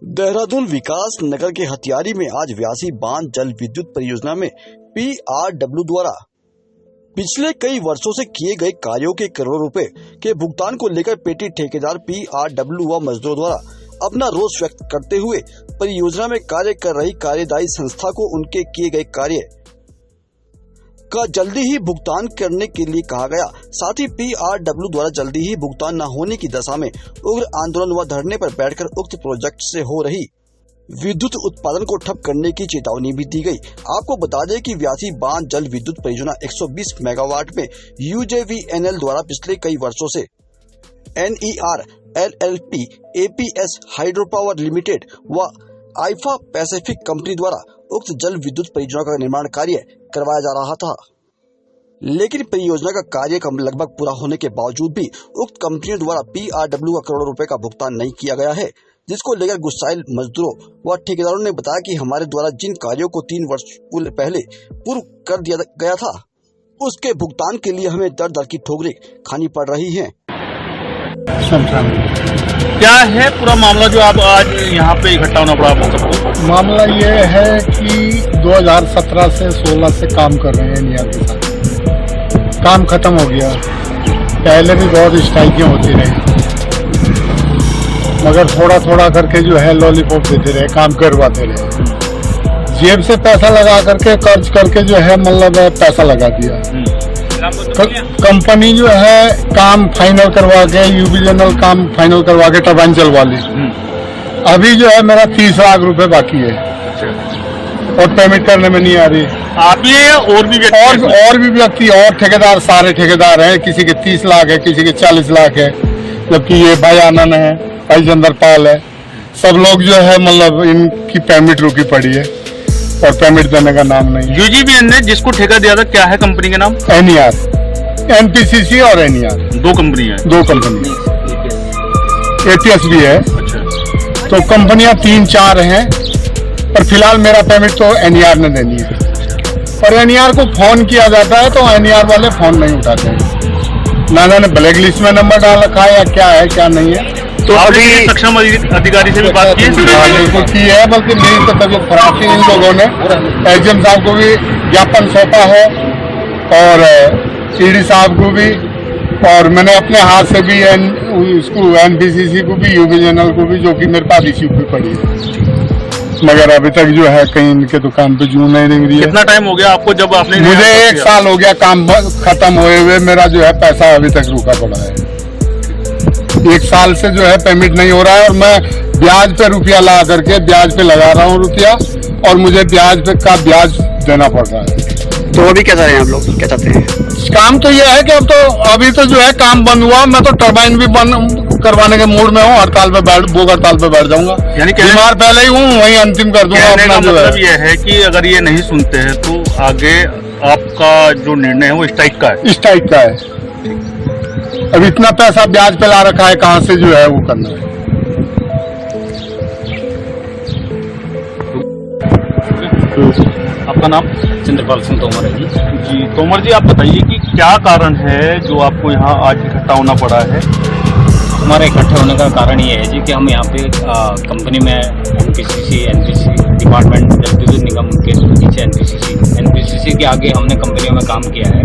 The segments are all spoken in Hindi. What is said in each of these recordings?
देहरादून विकास नगर के हथियारी में आज व्यासी बांध जल विद्युत परियोजना में PRW द्वारा पिछले कई वर्षों से किए गए कार्यों के करोड़ों रुपए के भुगतान को लेकर पेटी ठेकेदार PRW व मजदूरों द्वारा अपना रोष व्यक्त करते हुए परियोजना में कार्य कर रही कार्यदायी संस्था को उनके किए गए कार्य का जल्दी ही भुगतान करने के लिए कहा गया। साथ ही PRW द्वारा जल्दी ही भुगतान न होने की दशा में उग्र आंदोलन व धरने पर बैठकर उक्त प्रोजेक्ट से हो रही विद्युत उत्पादन को ठप करने की चेतावनी भी दी गई। आपको बता दें कि व्यासी बांध जल विद्युत परियोजना 120 मेगावाट में UJVNL द्वारा पिछले कई वर्षों से NER, LLP, APS hydro power limited व आईफा पैसिफिक कंपनी द्वारा उक्त जल विद्युत परियोजना का निर्माण कार्य करवाया जा रहा था, लेकिन परियोजना का कार्य लगभग पूरा होने के बावजूद भी उक्त कंपनियों द्वारा PRW का करोड़ों रुपए का भुगतान नहीं किया गया है, जिसको लेकर गुस्साइल मजदूरों व ठेकेदारों ने बताया कि हमारे द्वारा जिन कार्यों को 3 वर्ष पहले पूर्ण कर दिया गया था, उसके भुगतान के लिए हमें दर दर की ठोकरें खानी पड़ रही हैं। क्या है पूरा मामला जो आप आज यहाँ पे इकट्ठा होना पड़ा आप सबको? मामला ये है कि 2017 से 16 से काम कर रहे हैं NER के साथ। काम खत्म हो गया। पहले भी बहुत स्ट्राइकें होती रही, मगर थोड़ा थोड़ा करके जो है लॉलीपॉप देते रहे, काम करवाते रहे। जेब से पैसा लगा करके कर्ज करके जो है मतलब पैसा लगा दिया। कंपनी जो है काम फाइनल करवा के UVNL काम फाइनल करवा के टरबाइन चलवा ली। अभी जो है मेरा 30 लाख रुपए बाकी है और पेमेंट करने में नहीं आ रही। आप ये और भी व्यक्ति और ठेकेदार, सारे ठेकेदार हैं। किसी के 30 लाख है, किसी के 40 लाख है, जबकि ये भाई आनंद है, भाई जंदरपाल है, सब लोग जो है मतलब इनकी पेमेंट रुकी पड़ी है और पेमेंट देने का नाम नहीं। UJVNL ने जिसको ठेका दिया था, क्या है कंपनी का नाम? NER, NPCC और NER, दो कंपनी है। APS भी है। अच्छा। तो कंपनियां 3-4 हैं, पर फिलहाल मेरा पेमेंट तो NER ने देनी है। और NER को फोन किया जाता है तो NER वाले फोन नहीं उठाते हैं। ना जाने ब्लैक लिस्ट में नंबर डाल रखा है या क्या है क्या नहीं है। तो अभी सक्षम अधिकारी से भी बात की है? बिल्कुल की है, बल्कि मेरी तो तबियत खराब थी। इन लोगों ने SDM साहब को भी ज्ञापन सौंपा है और CD साहब को भी, और मैंने अपने हाथ से भी उसको NPCC को भी, UVNL को भी, जो कि मेरे पास इश्यू भी पड़ी है, मगर अभी तक जो है कहीं इनके तो काम पे जून नहीं लग रही है। कितना टाइम हो गया आपको जब आपने? मुझे 1 साल हो गया काम खत्म हुए हुए। मेरा जो है पैसा अभी तक रुका पड़ा है। 1 साल से जो है पेमेंट नहीं हो रहा है और मैं ब्याज पे रुपया ला करके ब्याज पे लगा रहा हूँ रुपया, और मुझे ब्याज पे का ब्याज देना पड़ रहा है। तो अभी क्या चाह रहे हैं आप लोग, क्या चाहते हैं? काम तो यह है कि अभी तो जो है काम बंद हुआ। मैं तो टरबाइन भी बंद करवाने के मूड में हूँ। हड़ताल पे बैठ जाऊंगा। यानी बीमार पहले ही हूँ, वहीं अंतिम कर दूंगा अपना। मतलब ये है कि अगर ये नहीं सुनते हैं तो आगे आपका जो निर्णय है वो स्ट्राइक का है? स्ट्राइक का है। अब इतना पैसा ब्याज पे ला रखा है, कहाँ से जो है वो करना है। आपका नाम? चंद्रपाल सिंह तोमर है जी। तोमर जी, आप बताइए कि क्या कारण है जो आपको यहाँ आज इकट्ठा होना पड़ा है? हमारे इकट्ठे होने का कारण ये है जी कि हम यहाँ पे कंपनी में NPCC डिपार्टमेंट जल विद्युत निगम के नीचे NPCC के आगे हमने कंपनियों में काम किया है।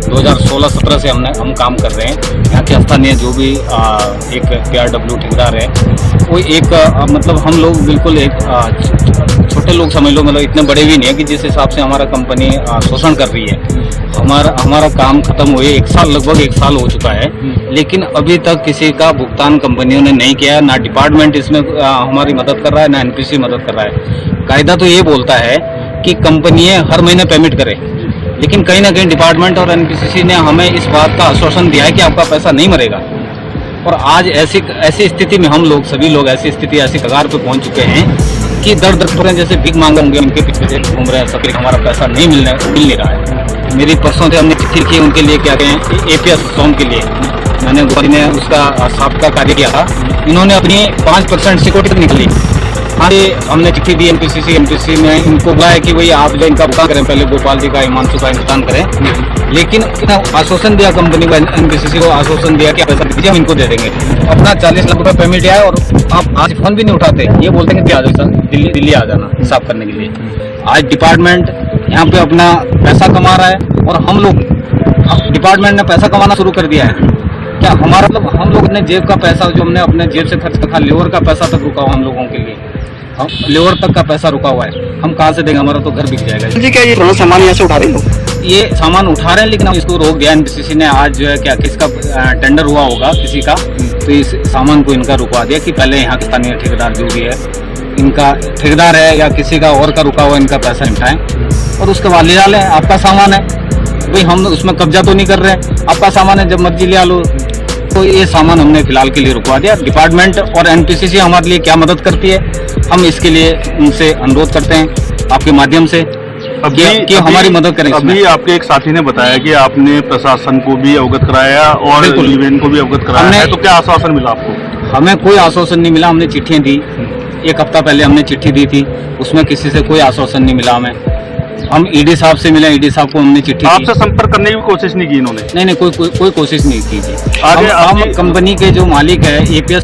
2016-17 से हम काम कर रहे हैं। यहाँ के स्थानीय जो भी एक PRW ठेकेदार है, वो एक मतलब हम लोग बिल्कुल एक छोटे लोग समझ लो, मतलब इतने बड़े भी नहीं है कि जिस हिसाब से हमारा कंपनी शोषण कर रही है। हमारा काम खत्म हुए 1 साल, लगभग 1 साल हो चुका है, लेकिन अभी तक किसी का भुगतान कंपनियों ने नहीं किया। ना डिपार्टमेंट इसमें हमारी मदद कर रहा है, ना NPCC मदद कर रहा है। कायदा तो ये बोलता है कि कंपनियां हर महीने पेमेंट करें, लेकिन कहीं ना कहीं डिपार्टमेंट और NPCC ने हमें इस बात का आश्वासन दिया है कि आपका पैसा नहीं मरेगा। और आज ऐसी स्थिति में हम लोग सभी लोग ऐसी कगार पे पहुंच चुके हैं कि दर पर जैसे भीख मांगे होंगे, उनके पीछे घूम रहे हैं सब। हमारा पैसा नहीं मिल रहा है। मेरी परसों से हमने चिट्ठी की उनके लिए, क्या कहें, APS सोन के लिए मैंने उसका साफ का कार्य किया था। इन्होंने अपनी 5% सिक्योरिटी निकली हाँ, ये हमने चिट्ठी दी एनपीसीसी में इनको बुलाया कि भाई आप इनका भुगतान करें, पहले गोपाल जी का हिमांशु का भुगतान करें। लेकिन आश्वासन दिया कंपनी को, एनपीसीसी को आश्वासन दिया कि पैसा दीजिए, हम इनको दे देंगे। अपना 40 लाख रुपए पेमेंट आया और आप आज फोन भी नहीं उठाते, ये बोलते हैं कि आ जाओ सर, दिल्ली आ जाना हिसाब करने के लिए। आज डिपार्टमेंट यहाँ पे अपना पैसा कमा रहा है और हम लोग, डिपार्टमेंट ने पैसा कमाना शुरू कर दिया है। क्या हमारा मतलब हम लोग ने जेब का पैसा जो हमने अपने जेब से खर्च रखा, लेबर का पैसा तक रुका हुआ हम लोगों के लिए, हम लेबर तक का पैसा रुका हुआ है, हम कहाँ से देंगे? हमारा तो घर बिक जाएगा जी। क्या ये पुराना सामान यहाँ से उठा रहे हो? ये सामान उठा रहे हैं, लेकिन हम इसको रोक दिया एनपीसीसी ने। आज जो है क्या किसका टेंडर हुआ होगा किसी का, तो इस सामान को इनका रुकवा दिया कि पहले यहाँ के स्थानीय ठेकेदार जो भी है, इनका ठेकेदार है या किसी का और का रुका हुआ, इनका पैसा निपटाएं और उसके बाद ले डालें। आपका सामान है भाई, हम उसमें कब्जा तो नहीं कर रहे हैं, आपका सामान है, जब मर्जी ले लो। तो ये सामान हमने फिलहाल के लिए रुकवा दिया। डिपार्टमेंट और एनपीसीसी हमारे लिए क्या मदद करती है, हम इसके लिए उनसे अनुरोध करते हैं आपके माध्यम से कि हमारी मदद करें। अभी आपके एक साथी ने बताया कि आपने प्रशासन को भी अवगत कराया और यूनियन को भी अवगत कराया है, तो क्या आश्वासन मिला आपको? हमें कोई आश्वासन नहीं मिला। हमने चिट्ठियां दी, 1 हफ्ता पहले हमने चिट्ठी दी थी, उसमें किसी से कोई आश्वासन नहीं मिला हमें। हम ईडी साहब से मिले, ईडी साहब को हमने चिट्ठी दी। आपसे संपर्क करने की कोशिश नहीं की इन्होंने? नहीं, कोई कोशिश नहीं की जी। आगे हम कंपनी के जो मालिक है एपीएस